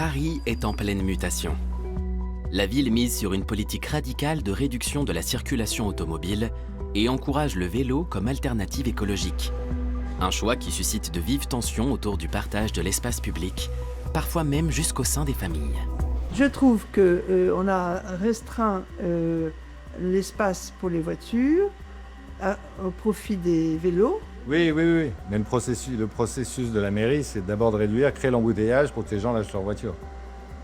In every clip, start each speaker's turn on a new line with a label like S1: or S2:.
S1: Paris est en pleine mutation. La ville mise sur une politique radicale de réduction de la circulation automobile et encourage le vélo comme alternative écologique. Un choix qui suscite de vives tensions autour du partage de l'espace public, parfois même jusqu'au sein des familles.
S2: Je trouve qu'on a restreint l'espace pour les voitures au profit des vélos.
S3: Oui. Mais le processus de la mairie, c'est d'abord de réduire, créer l'embouteillage pour que les gens lâchent leur voiture.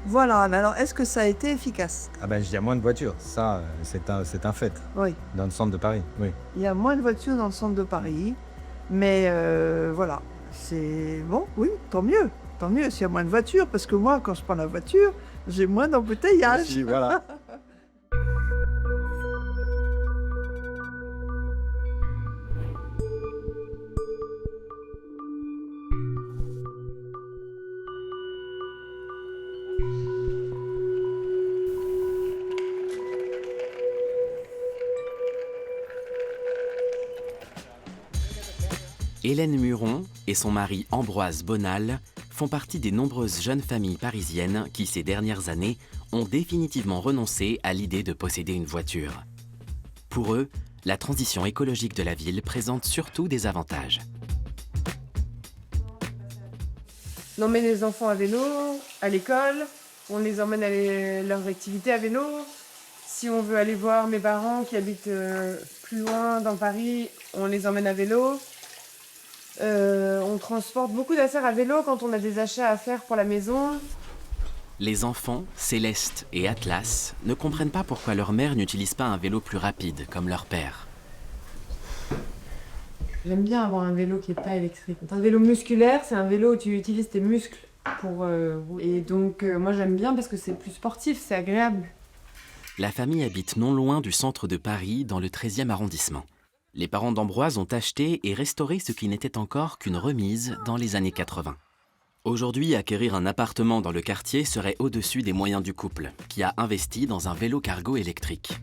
S2: Voilà, mais alors est-ce que ça a été efficace?
S3: Ah ben, il y a moins de voitures, ça, c'est un fait,
S2: Oui.
S3: dans le centre de Paris, oui.
S2: Il y a moins de voitures dans le centre de Paris, mais voilà, c'est bon, oui, tant mieux s'il y a moins de voitures, parce que moi, quand je prends la voiture, j'ai moins d'embouteillage.
S3: Si, voilà.
S1: Hélène Muron et son mari Ambroise Bonal font partie des nombreuses jeunes familles parisiennes qui, ces dernières années, ont définitivement renoncé à l'idée de posséder une voiture. Pour eux, la transition écologique de la ville présente surtout des avantages.
S4: On emmène les enfants à vélo, à l'école, on les emmène à leurs activités à vélo. Si on veut aller voir mes parents qui habitent plus loin dans Paris, on les emmène à vélo. On transporte beaucoup d'affaires à vélo quand on a des achats à faire pour la maison.
S1: Les enfants, Céleste et Atlas, ne comprennent pas pourquoi leur mère n'utilise pas un vélo plus rapide comme leur père.
S4: J'aime bien avoir un vélo qui n'est pas électrique. Un vélo musculaire, c'est un vélo où tu utilises tes muscles pour... Et donc, moi j'aime bien parce que c'est plus sportif, c'est agréable.
S1: La famille habite non loin du centre de Paris, dans le 13e arrondissement. Les parents d'Ambroise ont acheté et restauré ce qui n'était encore qu'une remise dans les années 80. Aujourd'hui, acquérir un appartement dans le quartier serait au-dessus des moyens du couple, qui a investi dans un vélo cargo électrique.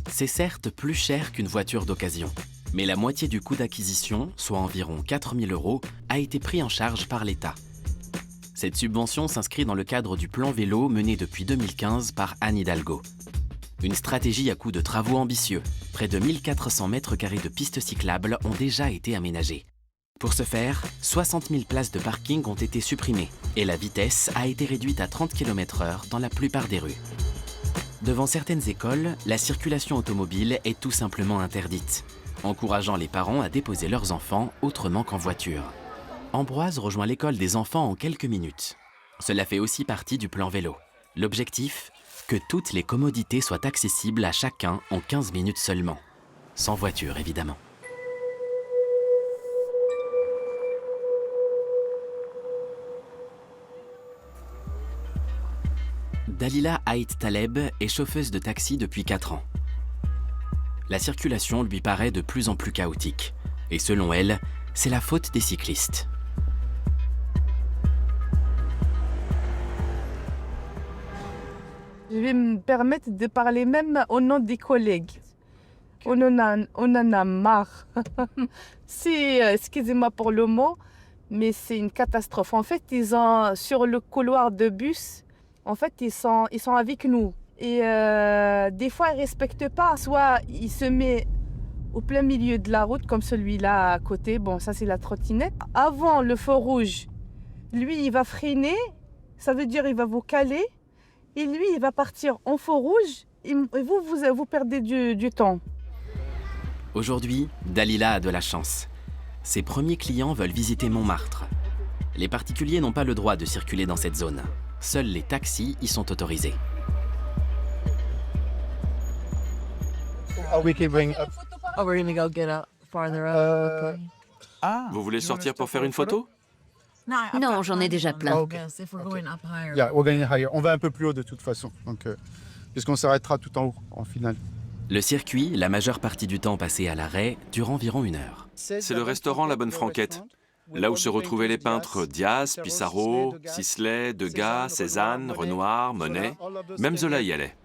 S1: C'est certes plus cher qu'une voiture d'occasion, mais la moitié du coût d'acquisition, soit environ 4 000 €, a été pris en charge par l'État. Cette subvention s'inscrit dans le cadre du plan vélo mené depuis 2015 par Anne Hidalgo. Une stratégie à coût de travaux ambitieux. Près de 1400 mètres carrés de pistes cyclables ont déjà été aménagées. Pour ce faire, 60 000 places de parking ont été supprimées et la vitesse a été réduite à 30 km/h dans la plupart des rues. Devant certaines écoles, la circulation automobile est tout simplement interdite, encourageant les parents à déposer leurs enfants autrement qu'en voiture. Ambroise rejoint l'école des enfants en quelques minutes. Cela fait aussi partie du plan vélo. L'objectif ? Que toutes les commodités soient accessibles à chacun en 15 minutes seulement. Sans voiture, évidemment. Dalila Haït Taleb est chauffeuse de taxi depuis 4 ans. La circulation lui paraît de plus en plus chaotique. Et selon elle, c'est la faute des cyclistes.
S5: Je vais me permettre de parler même au nom des collègues. On en a marre. Excusez-moi pour le mot, mais c'est une catastrophe. En fait, sur le couloir de bus, en fait, ils sont avec nous. Et des fois, ils ne respectent pas. Soit ils se mettent au plein milieu de la route, comme celui-là à côté. Bon, ça, c'est la trottinette. Avant le feu rouge, lui, il va freiner. Ça veut dire qu'il va vous caler. Et lui, il va partir en feu rouge et vous perdez du temps.
S1: Aujourd'hui, Dalila a de la chance. Ses premiers clients veulent visiter Montmartre. Les particuliers n'ont pas le droit de circuler dans cette zone. Seuls les taxis y sont autorisés.
S6: Vous voulez sortir pour faire une photo?
S7: Non, j'en ai déjà plein.
S8: On va un peu plus haut de toute façon, donc, puisqu'on s'arrêtera tout en haut, en finale.
S1: Le circuit, la majeure partie du temps passé à l'arrêt, dure environ 1 heure.
S6: C'est le restaurant La Bonne Franquette, là où se retrouvaient les peintres Diaz, Pissarro, Sisley, Degas, Cézanne, Renoir, Monet. Même Zola y allait.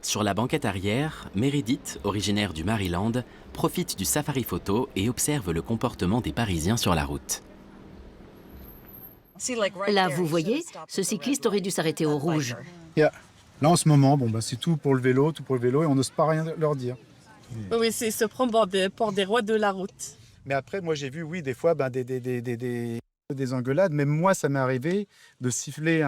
S1: Sur la banquette arrière, Meredith, originaire du Maryland, profite du safari photo et observe le comportement des Parisiens sur la route.
S7: Là, vous voyez, ce cycliste aurait dû s'arrêter au rouge.
S8: Là, en ce moment, c'est tout pour le vélo, et on n'ose pas rien leur dire.
S5: Oui, c'est se prendre pour des rois de la route.
S8: Mais après, moi, j'ai vu, oui, des fois, des engueulades. Même moi, ça m'est arrivé de siffler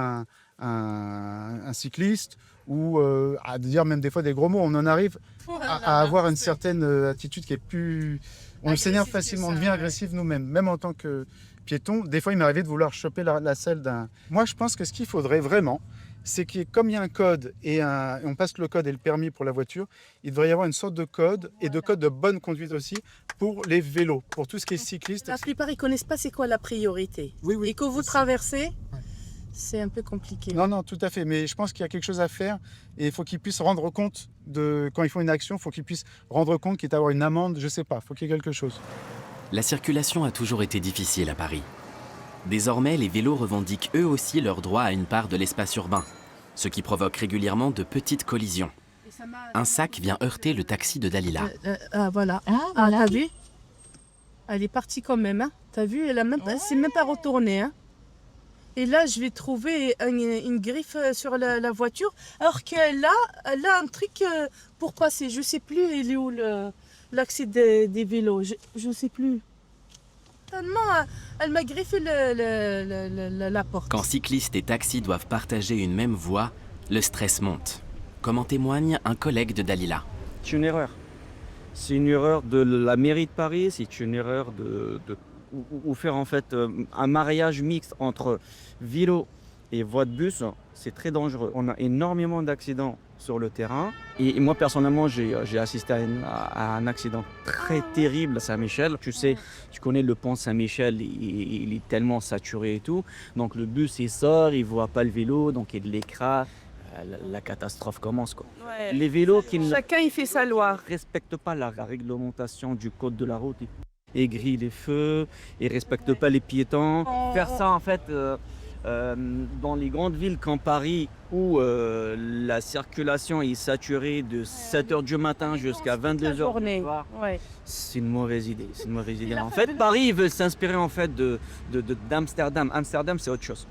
S8: un cycliste ou à dire même des fois des gros mots. On en arrive à avoir une certaine attitude qui est plus... On s'énerve facilement, on devient agressif nous-mêmes, même en tant que piéton. Des fois, il m'est arrivé de vouloir choper la selle d'un... Moi, je pense que ce qu'il faudrait vraiment, c'est que comme il y a un code et on passe le code et le permis pour la voiture, il devrait y avoir une sorte de code et de code de bonne conduite aussi pour les vélos, pour tout ce qui est cycliste.
S5: La plupart, ils ne connaissent pas c'est quoi la priorité.
S8: Oui,
S5: Et que vous traversez, c'est un peu compliqué.
S8: Non, tout à fait. Mais je pense qu'il y a quelque chose à faire et il faut qu'ils puissent rendre compte quand ils font une action, il faut qu'ils puissent rendre compte qu'il y a avoir une amende, je sais pas, il faut qu'il y ait quelque chose.
S1: La circulation a toujours été difficile à Paris. Désormais, les vélos revendiquent eux aussi leur droit à une part de l'espace urbain, ce qui provoque régulièrement de petites collisions. Un sac vient heurter le taxi de Dalila.
S5: Voilà. T'as vu? Elle est partie quand même. Hein. T'as vu? Elle s'est même pas retournée. Hein. Et là, je vais trouver une griffe sur la voiture, alors qu'elle a un truc pour passer. Je sais plus, il est où l'accès des vélos. Je sais plus. Tellement, elle m'a griffé la porte.
S1: Quand cyclistes et taxis doivent partager une même voie, le stress monte, comme en témoigne un collègue de Dalila.
S9: C'est une erreur. C'est une erreur de la mairie de Paris, c'est une erreur ou faire en fait un mariage mixte entre vélo et voie de bus, c'est très dangereux. On a énormément d'accidents sur le terrain. Et moi, personnellement, j'ai assisté à un accident très terrible à Saint-Michel. Tu connais le pont Saint-Michel, il est tellement saturé et tout. Donc le bus, il sort, il ne voit pas le vélo, donc il l'écrase. La catastrophe commence, quoi.
S5: Ouais.
S9: Les vélos qui
S5: Chacun, il fait sa loi.
S9: ne respectent pas la réglementation du code de la route, ils grillent les feux, ils ne respectent pas les piétons. Faire ça, en fait... dans les grandes villes comme Paris où la circulation est saturée de 7h du matin jusqu'à 22h du soir, c'est une mauvaise idée. C'est une mauvaise idée. En fait, Paris veut s'inspirer en fait d'Amsterdam. Amsterdam, c'est autre chose.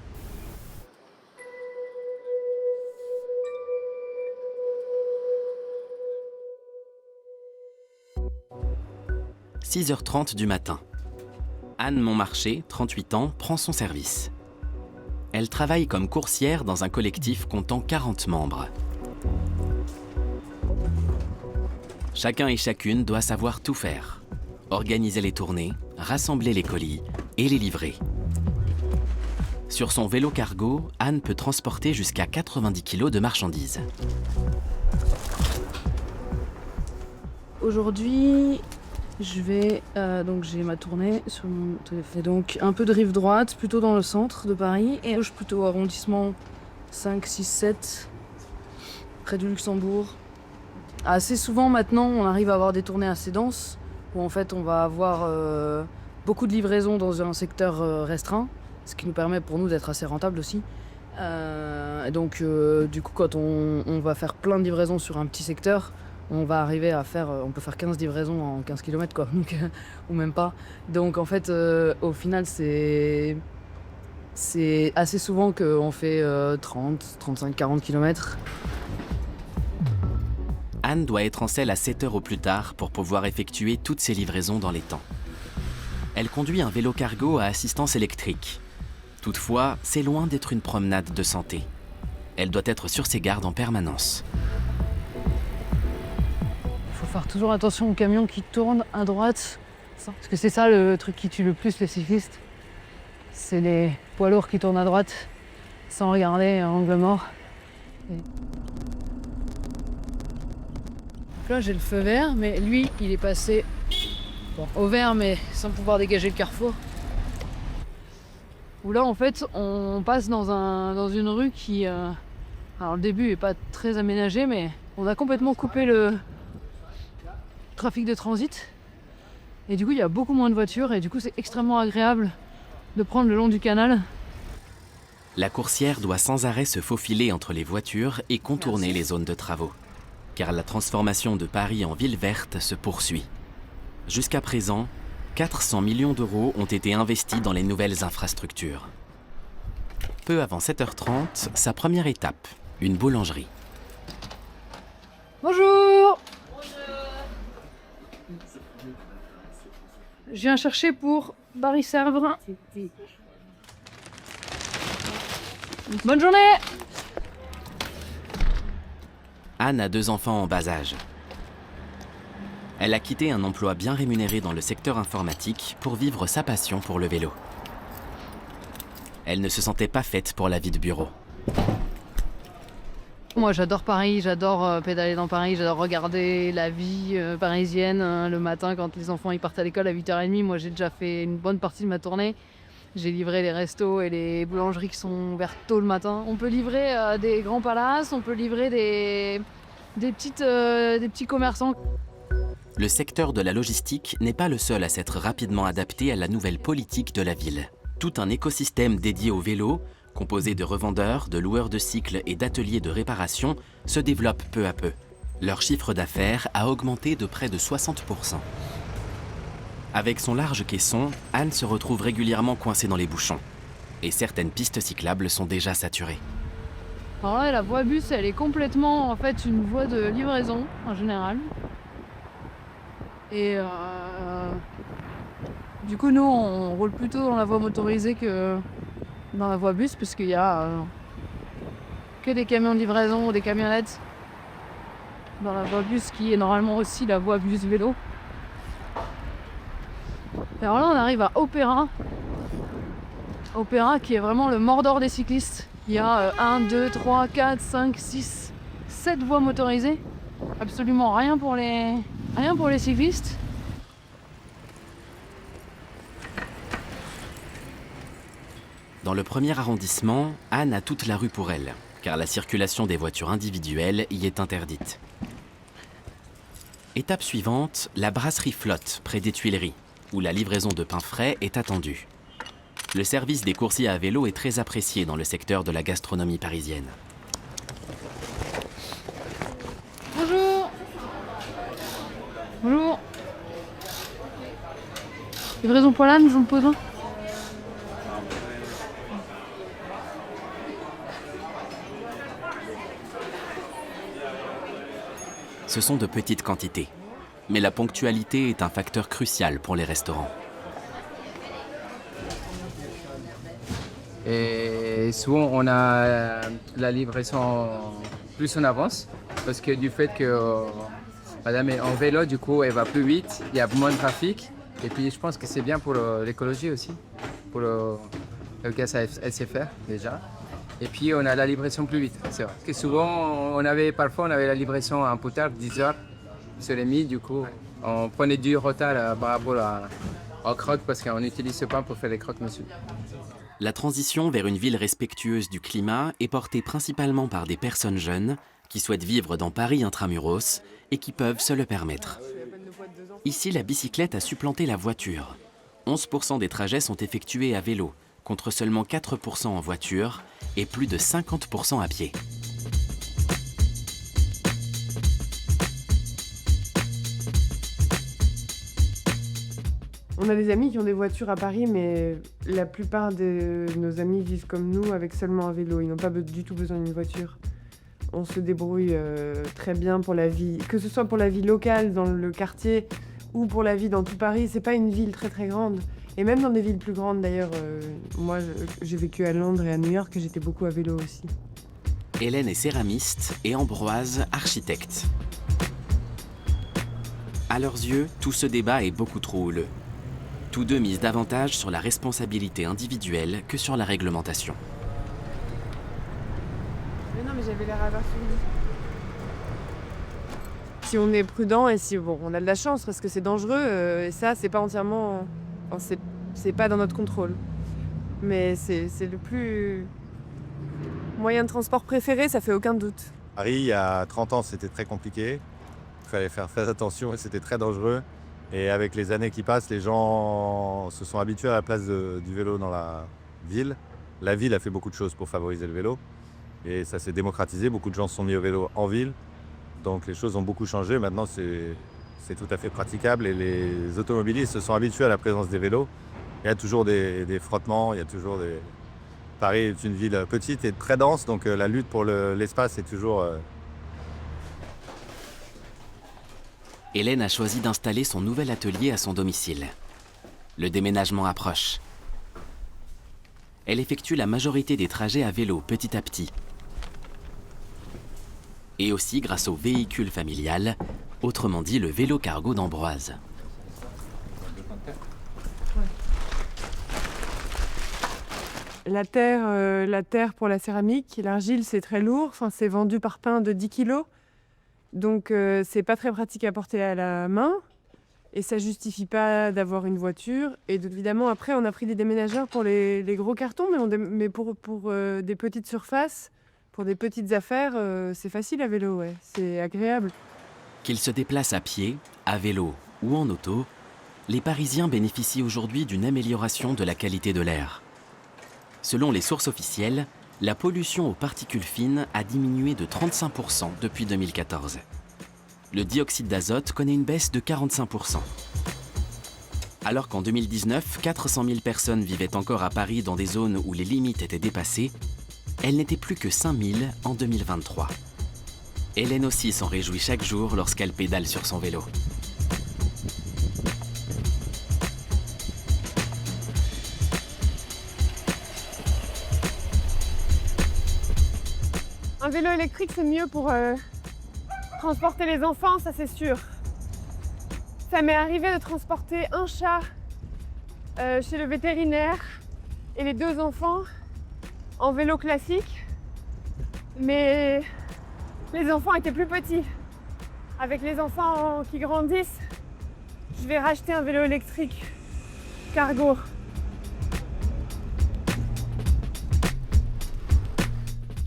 S1: « 6h30 du matin. Anne Montmarché, 38 ans, prend son service. Elle travaille comme coursière dans un collectif comptant 40 membres. Chacun et chacune doit savoir tout faire. Organiser les tournées, rassembler les colis et les livrer. Sur son vélo cargo, Anne peut transporter jusqu'à 90 kg de marchandises.
S10: Aujourd'hui, je vais donc j'ai ma tournée sur mon téléphone. Donc un peu de rive droite, plutôt dans le centre de Paris, et gauche plutôt arrondissement 5, 6, 7, près du Luxembourg. Assez souvent maintenant, on arrive à avoir des tournées assez denses, où en fait on va avoir beaucoup de livraisons dans un secteur restreint, ce qui nous permet pour nous d'être assez rentable aussi. Donc du coup, quand on va faire plein de livraisons sur un petit secteur, on va arriver à faire, on peut faire 15 livraisons en 15 km quoi, donc, ou même pas. Donc en fait, au final, c'est assez souvent qu'on fait 30, 35, 40 km.
S1: Anne doit être en selle à 7h au plus tard pour pouvoir effectuer toutes ses livraisons dans les temps. Elle conduit un vélo cargo à assistance électrique. Toutefois, c'est loin d'être une promenade de santé. Elle doit être sur ses gardes en permanence.
S10: Il faut faire toujours attention aux camions qui tournent à droite, parce que c'est ça le truc qui tue le plus les cyclistes. C'est les poids lourds qui tournent à droite sans regarder à angle mort. Et... Là j'ai le feu vert, mais lui il est passé au vert mais sans pouvoir dégager le carrefour. Où là en fait on passe dans une rue qui... alors le début est pas très aménagé, mais on a complètement coupé le trafic de transit. Et du coup il y a beaucoup moins de voitures et du coup c'est extrêmement agréable de prendre le long du canal.
S1: La coursière doit sans arrêt se faufiler entre les voitures et contourner les zones de travaux. Car la transformation de Paris en ville verte se poursuit. Jusqu'à présent, 400 millions d'euros ont été investis dans les nouvelles infrastructures. Peu avant 7h30, sa première étape, une boulangerie.
S10: Bonjour. Je viens chercher pour Barry Sèvres. Bonne journée.
S1: Anne a 2 enfants en bas âge. Elle a quitté un emploi bien rémunéré dans le secteur informatique pour vivre sa passion pour le vélo. Elle ne se sentait pas faite pour la vie de bureau.
S10: Moi j'adore Paris, j'adore pédaler dans Paris, j'adore regarder la vie parisienne le matin quand les enfants ils partent à l'école à 8h30. Moi j'ai déjà fait une bonne partie de ma tournée. J'ai livré les restos et les boulangeries qui sont ouvertes tôt le matin. On peut livrer des grands palaces, on peut livrer des petits commerçants.
S1: Le secteur de la logistique n'est pas le seul à s'être rapidement adapté à la nouvelle politique de la ville. Tout un écosystème dédié au vélo, composé de revendeurs, de loueurs de cycles et d'ateliers de réparation, se développe peu à peu. Leur chiffre d'affaires a augmenté de près de 60%. Avec son large caisson, Anne se retrouve régulièrement coincée dans les bouchons. Et certaines pistes cyclables sont déjà saturées.
S10: Alors là, la voie bus, elle est complètement en fait une voie de livraison en général. Et du coup, nous, on roule plutôt dans la voie motorisée que dans la voie bus, parce qu'il y a que des camions de livraison ou des camionnettes dans la voie bus, qui est normalement aussi la voie bus vélo. Et alors là, on arrive à Opéra. Opéra qui est vraiment le Mordor des cyclistes. Il y a 1, 2, 3, 4, 5, 6, 7 voies motorisées. Absolument rien pour les cyclistes.
S1: Dans le premier arrondissement, Anne a toute la rue pour elle, car la circulation des voitures individuelles y est interdite. Étape suivante, la brasserie Flotte, près des Tuileries, où la livraison de pain frais est attendue. Le service des coursiers à vélo est très apprécié dans le secteur de la gastronomie parisienne.
S10: Bonjour. Bonjour. Livraison pour l'âne, j'en pose un.
S1: Ce sont de petites quantités, mais la ponctualité est un facteur crucial pour les restaurants.
S11: Et souvent, on a la livraison plus en avance, parce que du fait que madame est en vélo, du coup, elle va plus vite, il y a moins de trafic. Et puis, je pense que c'est bien pour l'écologie aussi, pour le gaz à effet de serre déjà. Et puis, on a la livraison plus vite, c'est vrai. Parce que souvent, parfois, on avait la livraison un peu tard, 10h sur les midi, du coup, on prenait du retard par rapport aux croques, parce qu'on n'utilise pas pour faire les croques, monsieur.
S1: La transition vers une ville respectueuse du climat est portée principalement par des personnes jeunes qui souhaitent vivre dans Paris intramuros et qui peuvent se le permettre. Ici, la bicyclette a supplanté la voiture. 11% des trajets sont effectués à vélo, contre seulement 4% en voiture et plus de 50% à pied.
S4: On a des amis qui ont des voitures à Paris, mais la plupart de nos amis vivent comme nous avec seulement un vélo. Ils n'ont pas du tout besoin d'une voiture. On se débrouille très bien pour la vie, que ce soit pour la vie locale dans le quartier ou pour la vie dans tout Paris. C'est pas une ville très très grande. Et même dans des villes plus grandes d'ailleurs, moi j'ai vécu à Londres et à New York, j'étais beaucoup à vélo aussi.
S1: Hélène est céramiste et Ambroise architecte. À leurs yeux, tout ce débat est beaucoup trop houleux. Tous deux misent davantage sur la responsabilité individuelle que sur la réglementation.
S4: Mais non, mais j'avais l'air abasourdi. Si on est prudent et si on a de la chance parce que c'est dangereux, et ça c'est pas entièrement, c'est pas dans notre contrôle. Mais c'est le plus moyen de transport préféré, ça fait aucun doute.
S3: Paris, il y a 30 ans, c'était très compliqué. Il fallait faire très attention et c'était très dangereux. Et avec les années qui passent, les gens se sont habitués à la place du vélo dans la ville. La ville a fait beaucoup de choses pour favoriser le vélo. Et ça s'est démocratisé. Beaucoup de gens se sont mis au vélo en ville. Donc les choses ont beaucoup changé. Maintenant, c'est tout à fait praticable. Et les automobilistes se sont habitués à la présence des vélos. Il y a toujours des frottements, il y a toujours Paris est une ville petite et très dense, donc la lutte pour l'espace est toujours...
S1: Hélène a choisi d'installer son nouvel atelier à son domicile. Le déménagement approche. Elle effectue la majorité des trajets à vélo petit à petit. Et aussi grâce au véhicule familial, autrement dit le vélo cargo d'Ambroise.
S4: La terre pour la céramique, l'argile c'est très lourd, enfin, c'est vendu par pain de 10 kilos. Donc c'est pas très pratique à porter à la main et ça justifie pas d'avoir une voiture. Et évidemment après on a pris des déménageurs pour les gros cartons, mais pour des petites surfaces, pour des petites affaires, c'est facile à vélo, ouais, c'est agréable.
S1: Qu'ils se déplacent à pied, à vélo ou en auto, les Parisiens bénéficient aujourd'hui d'une amélioration de la qualité de l'air. Selon les sources officielles, la pollution aux particules fines a diminué de 35% depuis 2014. Le dioxyde d'azote connaît une baisse de 45%. Alors qu'en 2019, 400 000 personnes vivaient encore à Paris dans des zones où les limites étaient dépassées, elles n'étaient plus que 5 000 en 2023. Hélène aussi s'en réjouit chaque jour lorsqu'elle pédale sur son vélo.
S4: Un vélo électrique, c'est mieux pour transporter les enfants, ça c'est sûr. Ça m'est arrivé de transporter un chat chez le vétérinaire et les 2 enfants en vélo classique. Mais les enfants étaient plus petits. Avec les enfants qui grandissent, je vais racheter un vélo électrique cargo.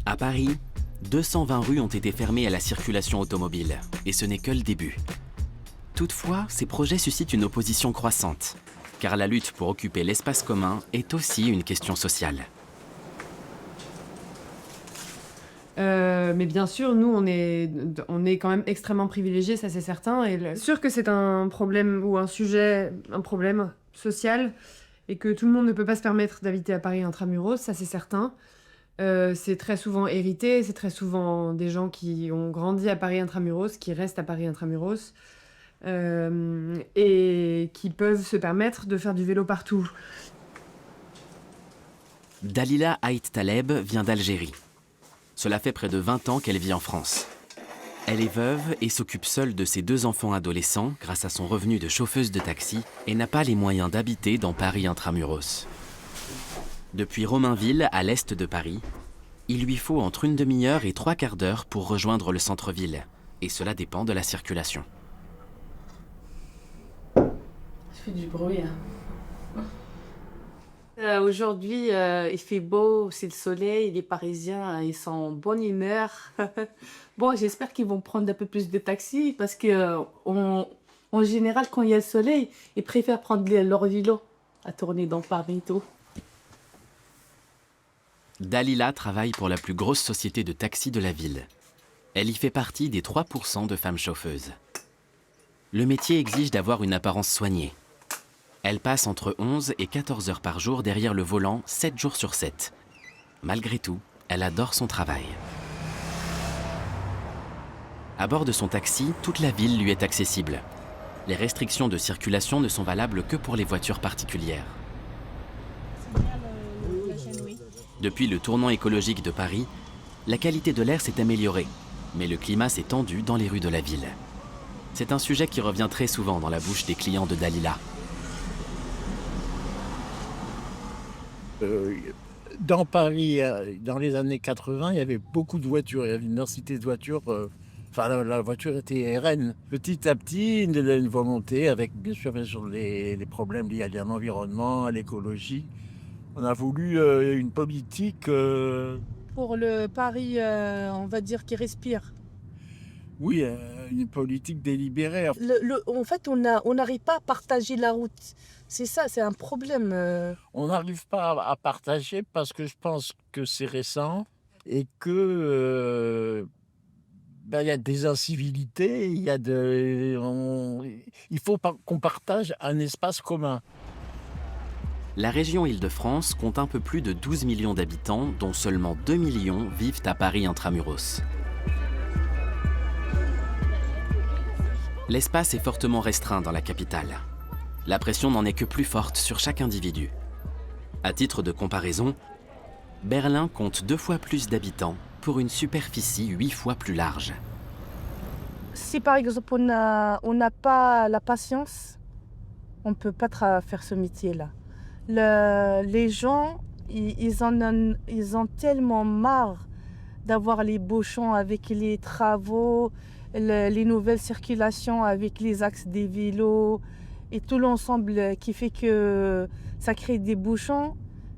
S1: À Paris, 220 rues ont été fermées à la circulation automobile, et ce n'est que le début. Toutefois, ces projets suscitent une opposition croissante, car la lutte pour occuper l'espace commun est aussi une question sociale.
S4: Mais bien sûr, nous, on est quand même extrêmement privilégiés, ça c'est certain. Et sûr que c'est un problème ou un sujet, un problème social, et que tout le monde ne peut pas se permettre d'habiter à Paris intramuros, ça c'est certain. C'est très souvent hérité, c'est très souvent des gens qui ont grandi à Paris intramuros, qui restent à Paris intramuros, et qui peuvent se permettre de faire du vélo partout.
S1: Dalila Haït Taleb vient d'Algérie. Cela fait près de 20 ans qu'elle vit en France. Elle est veuve et s'occupe seule de ses 2 enfants adolescents grâce à son revenu de chauffeuse de taxi et n'a pas les moyens d'habiter dans Paris intramuros. Depuis Romainville, à l'est de Paris, il lui faut entre une demi-heure et 3 quarts d'heure pour rejoindre le centre-ville. Et cela dépend de la circulation.
S5: Ça fait du bruit. Aujourd'hui, il fait beau, c'est le soleil, les Parisiens, ils sont en bonne humeur. Bon, j'espère qu'ils vont prendre un peu plus de taxis parce que, en général, quand il y a le soleil, ils préfèrent prendre leur vélo à tourner dans Paris et tout.
S1: Dalila travaille pour la plus grosse société de taxis de la ville. Elle y fait partie des 3% de femmes chauffeuses. Le métier exige d'avoir une apparence soignée. Elle passe entre 11 et 14 heures par jour derrière le volant, 7 jours sur 7. Malgré tout, elle adore son travail. À bord de son taxi, toute la ville lui est accessible. Les restrictions de circulation ne sont valables que pour les voitures particulières. Depuis le tournant écologique de Paris, la qualité de l'air s'est améliorée, mais le climat s'est tendu dans les rues de la ville. C'est un sujet qui revient très souvent dans la bouche des clients de Dalila.
S12: Dans Paris, dans les années 80, il y avait beaucoup de voitures, il y avait une densité de voitures, la voiture était reine. Petit à petit, il y a une volonté, avec bien sûr les problèmes liés à l'environnement, à l'écologie. On a voulu une politique...
S5: Pour le Paris, on va dire, qui respire.
S12: Oui, une politique délibérée.
S5: En fait, on n'arrive pas à partager la route. C'est ça, c'est un problème.
S12: On n'arrive pas à partager parce que je pense que c'est récent et que il y a des incivilités, il faut qu'on partage un espace commun.
S1: la région Île-de-France compte un peu plus de 12 millions d'habitants, dont seulement 2 millions vivent à Paris intramuros. L'espace est fortement restreint dans la capitale. La pression n'en est que plus forte sur chaque individu. À titre de comparaison, Berlin compte 2 fois plus d'habitants pour une superficie 8 fois plus large.
S5: Si par exemple on n'a pas la patience, on ne peut pas faire ce métier-là. Les gens, ils ont tellement marre d'avoir les bouchons avec les travaux, les nouvelles circulations avec les axes des vélos et tout l'ensemble qui fait que ça crée des bouchons.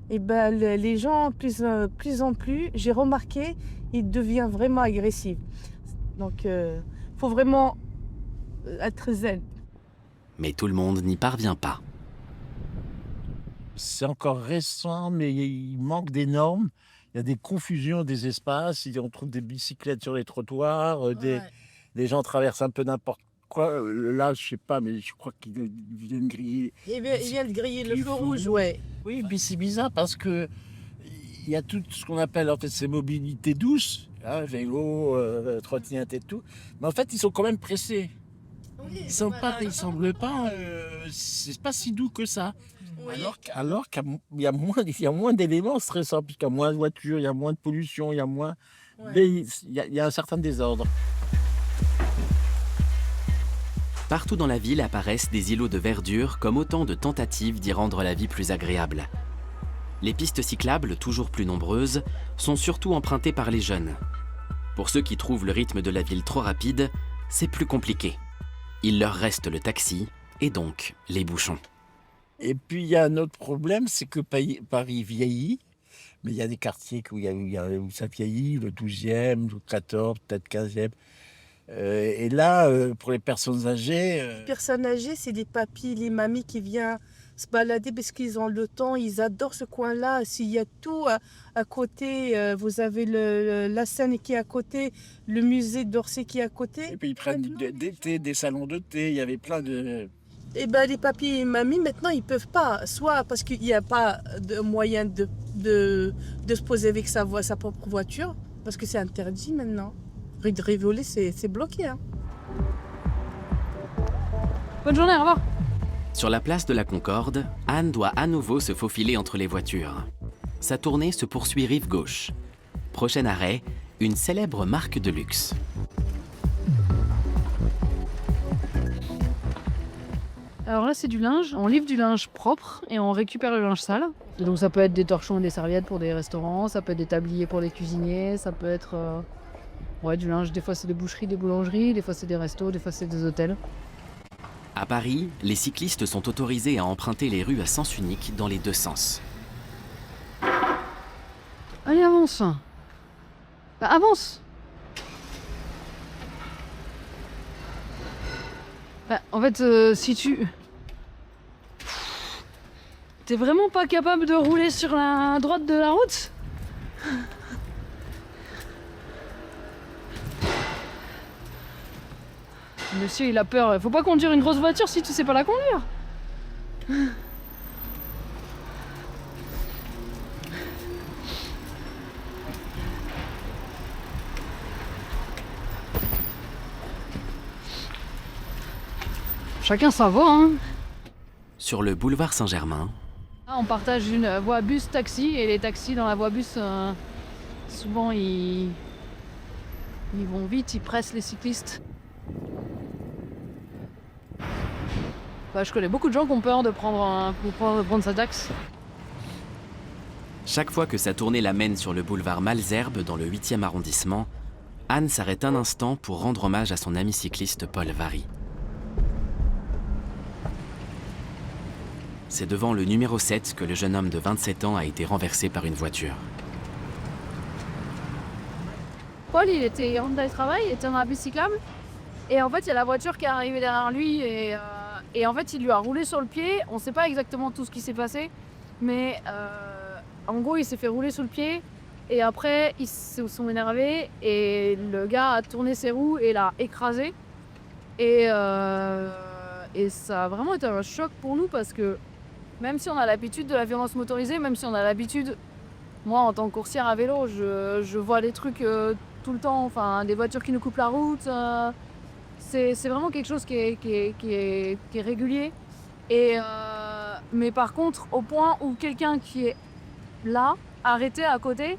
S5: Et ben, les gens, plus en plus, j'ai remarqué, ils deviennent vraiment agressifs. Donc, faut vraiment être zen.
S1: Mais tout le monde n'y parvient pas.
S12: C'est encore récent, mais il manque des normes. Il y a des confusions des espaces. On trouve des bicyclettes sur les trottoirs. Les gens traversent un peu n'importe quoi. Là, je sais pas, mais je crois qu'ils viennent griller.
S5: Ils viennent griller le feu rouge, ouais.
S12: Oui, mais c'est bizarre parce que il y a tout ce qu'on appelle en fait ces mobilités douces, hein, vélo, trottinette et tout. Mais en fait, ils sont quand même pressés. Ils semblent pas. C'est pas si doux que ça. Oui. Alors qu'il y a moins d'éléments stressants, puisqu'il y a moins de voitures, il y a moins de pollution, il y a moins. Ouais. Il y a un certain désordre.
S1: Partout dans la ville apparaissent des îlots de verdure comme autant de tentatives d'y rendre la vie plus agréable. Les pistes cyclables, toujours plus nombreuses, sont surtout empruntées par les jeunes. Pour ceux qui trouvent le rythme de la ville trop rapide, c'est plus compliqué. Il leur reste le taxi et donc les bouchons.
S12: Et puis il y a un autre problème, c'est que Paris vieillit, mais il y a des quartiers où ça vieillit, le 12e, le 14, peut-être 15e. Et là, pour les personnes âgées...
S5: Les personnes âgées, c'est les papis, les mamies qui viennent se balader parce qu'ils ont le temps, ils adorent ce coin-là. S'il y a tout à côté, vous avez la Seine qui est à côté, le musée d'Orsay qui est à côté.
S12: Et puis ils prennent des thés, des salons de thé, il y avait plein de...
S5: Et ben les papis et mamies, maintenant, ils ne peuvent pas. Soit parce qu'il n'y a pas de moyen de se poser avec sa propre voiture, parce que c'est interdit maintenant. Rue de Rivoli, c'est bloqué. Hein.
S10: Bonne journée, au revoir.
S1: Sur la place de la Concorde, Anne doit à nouveau se faufiler entre les voitures. Sa tournée se poursuit rive gauche. Prochain arrêt, une célèbre marque de luxe.
S10: Alors là, c'est du linge. On livre du linge propre et on récupère le linge sale. Et donc ça peut être des torchons et des serviettes pour des restaurants, ça peut être des tabliers pour des cuisiniers, ça peut être du linge. Des fois, c'est des boucheries, des boulangeries, des fois, c'est des restos, des fois, c'est des hôtels.
S1: À Paris, les cyclistes sont autorisés à emprunter les rues à sens unique dans les deux sens.
S10: Allez, avance. Avance. En fait, si tu... T'es vraiment pas capable de rouler sur la droite de la route ? Monsieur, il a peur. Il faut pas conduire une grosse voiture si tu sais pas la conduire. Chacun sa voie, hein.
S1: Sur le boulevard Saint-Germain,
S10: On partage une voie bus-taxi et les taxis dans la voie bus, souvent ils vont vite, ils pressent les cyclistes. Je connais beaucoup de gens qui ont peur de prendre sa taxe.
S1: chaque fois que sa tournée l'amène sur le boulevard Malesherbes dans le 8e arrondissement, Anne s'arrête un instant pour rendre hommage à son ami cycliste Paul Varry. C'est devant le numéro 7 que le jeune homme de 27 ans a été renversé par une voiture.
S10: Paul, il rentre dans le travail, il était dans la piste cyclable. Et en fait, il y a la voiture qui est arrivée derrière lui et en fait, il lui a roulé sur le pied. On ne sait pas exactement tout ce qui s'est passé, mais en gros, il s'est fait rouler sur le pied. Et après, ils se sont énervés et le gars a tourné ses roues et l'a écrasé. Et ça a vraiment été un choc pour nous parce que Même si on a l'habitude de la violence motorisée, même si on a l'habitude... Moi, en tant que coursière à vélo, je vois des trucs tout le temps, enfin, des voitures qui nous coupent la route. C'est vraiment quelque chose qui est régulier. Mais par contre, au point où quelqu'un qui est là, arrêté à côté,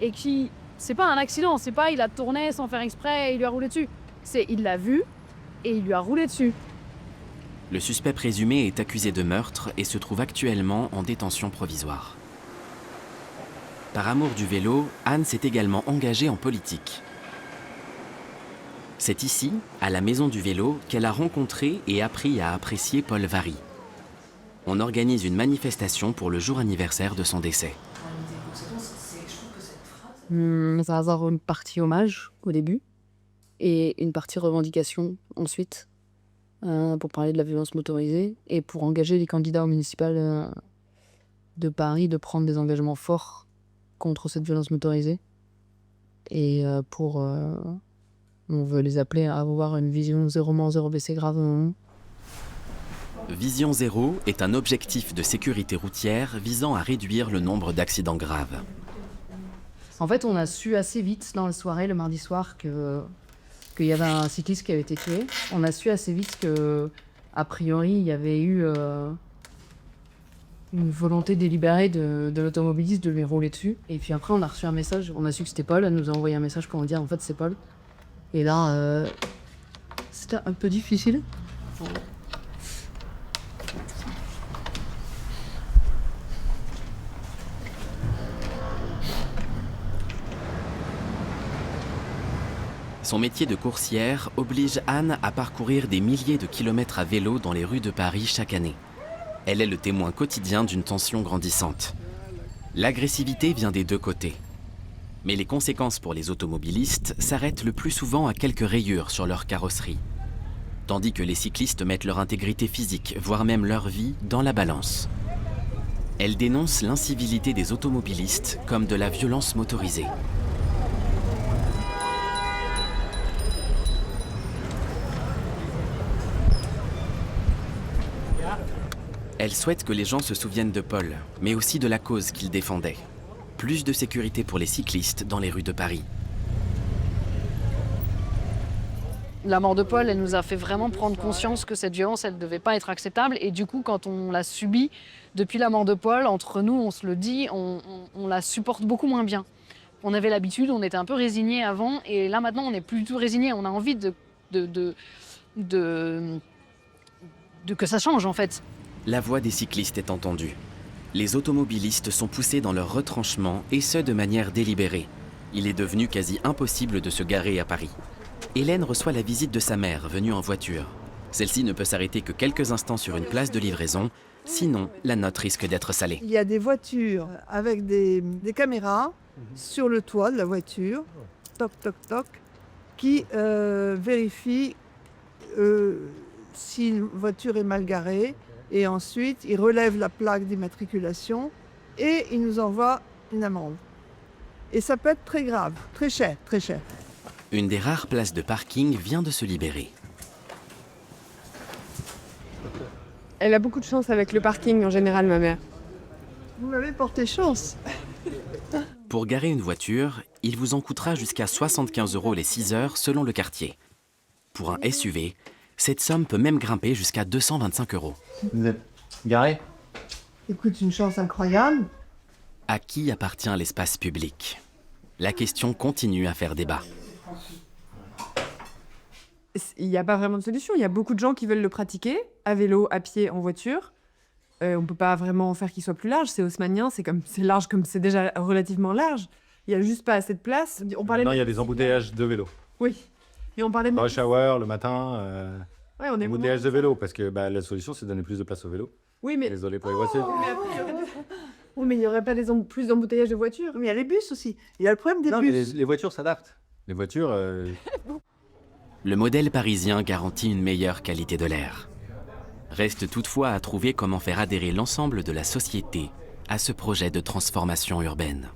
S10: et qui... C'est pas un accident, c'est pas il a tourné sans faire exprès et il lui a roulé dessus. C'est il l'a vu et il lui a roulé dessus.
S1: Le suspect présumé est accusé de meurtre et se trouve actuellement en détention provisoire. Par amour du vélo, Anne s'est également engagée en politique. C'est ici, à la Maison du Vélo, qu'elle a rencontré et appris à apprécier Paul Vary. On organise une manifestation pour le jour anniversaire de son décès.
S10: Ça va avoir une partie hommage au début et une partie revendication ensuite pour parler de la violence motorisée et pour engager les candidats au municipal de Paris de prendre des engagements forts contre cette violence motorisée. Et on veut les appeler à avoir une vision zéro mort, zéro blessé grave.
S1: Vision Zéro est un objectif de sécurité routière visant à réduire le nombre d'accidents graves.
S10: En fait, on a su assez vite dans la soirée, le mardi soir, qu'il y avait un cycliste qui avait été tué. On a su assez vite qu'a priori, il y avait eu une volonté délibérée de l'automobiliste de lui rouler dessus. Et puis après, on a reçu un message, on a su que c'était Paul, elle nous a envoyé un message pour nous dire en fait c'est Paul. Et là, c'était un peu difficile.
S1: Son métier de coursière oblige Anne à parcourir des milliers de kilomètres à vélo dans les rues de Paris chaque année. Elle est le témoin quotidien d'une tension grandissante. L'agressivité vient des deux côtés. Mais les conséquences pour les automobilistes s'arrêtent le plus souvent à quelques rayures sur leur carrosserie. Tandis que les cyclistes mettent leur intégrité physique, voire même leur vie, dans la balance. Elle dénonce l'incivilité des automobilistes comme de la violence motorisée. Elle souhaite que les gens se souviennent de Paul, mais aussi de la cause qu'il défendait. Plus de sécurité pour les cyclistes dans les rues de Paris.
S10: La mort de Paul, elle nous a fait vraiment prendre conscience que cette violence, elle ne devait pas être acceptable. Et du coup, quand on l'a subie, depuis la mort de Paul, entre nous, on se le dit, on la supporte beaucoup moins bien. On avait l'habitude, on était un peu résignés avant, et là maintenant, on n'est plus du tout résignés. On a envie que ça change, en fait.
S1: La voix des cyclistes est entendue. Les automobilistes sont poussés dans leur retranchement, et ce de manière délibérée. Il est devenu quasi impossible de se garer à Paris. Hélène reçoit la visite de sa mère, venue en voiture. Celle-ci ne peut s'arrêter que quelques instants sur une place de livraison, sinon la note risque d'être salée.
S2: Il y a des voitures avec des caméras sur le toit de la voiture, toc toc toc, qui vérifient si une voiture est mal garée. Et ensuite, ils relèvent la plaque d'immatriculation et ils nous envoient une amende. Et ça peut être très grave, très cher, très cher.
S1: Une des rares places de parking vient de se libérer.
S4: Elle a beaucoup de chance avec le parking en général, ma mère.
S2: Vous m'avez porté chance.
S1: Pour garer une voiture, il vous en coûtera jusqu'à 75 € les 6 heures selon le quartier. Pour un SUV, cette somme peut même grimper jusqu'à 225 €.
S3: Vous êtes garé?
S2: Écoute, une chance incroyable.
S1: À qui appartient l'espace public? La question continue à faire débat.
S4: Il n'y a pas vraiment de solution. Il y a beaucoup de gens qui veulent le pratiquer, à vélo, à pied, en voiture. On ne peut pas vraiment faire qu'il soit plus large. C'est haussmannien, c'est large comme c'est déjà relativement large. Il n'y a juste pas assez de place.
S3: Non, il y a des embouteillages de vélo.
S4: Oui. Et on parlait de...
S3: Rush hour, le matin,
S4: Ouais, on est
S3: embouteillage de vélo, parce que la solution, c'est de donner plus de place au vélo.
S4: Oui, mais...
S3: Désolé pour les voitures.
S4: Oui, mais il n'y aurait pas plus d'embouteillages de voitures.
S2: Mais il y a les bus aussi. Il y a le problème des
S3: Non,
S2: bus.
S3: mais les voitures s'adaptent. Les voitures...
S1: Le modèle parisien garantit une meilleure qualité de l'air. Reste toutefois à trouver comment faire adhérer l'ensemble de la société à ce projet de transformation urbaine.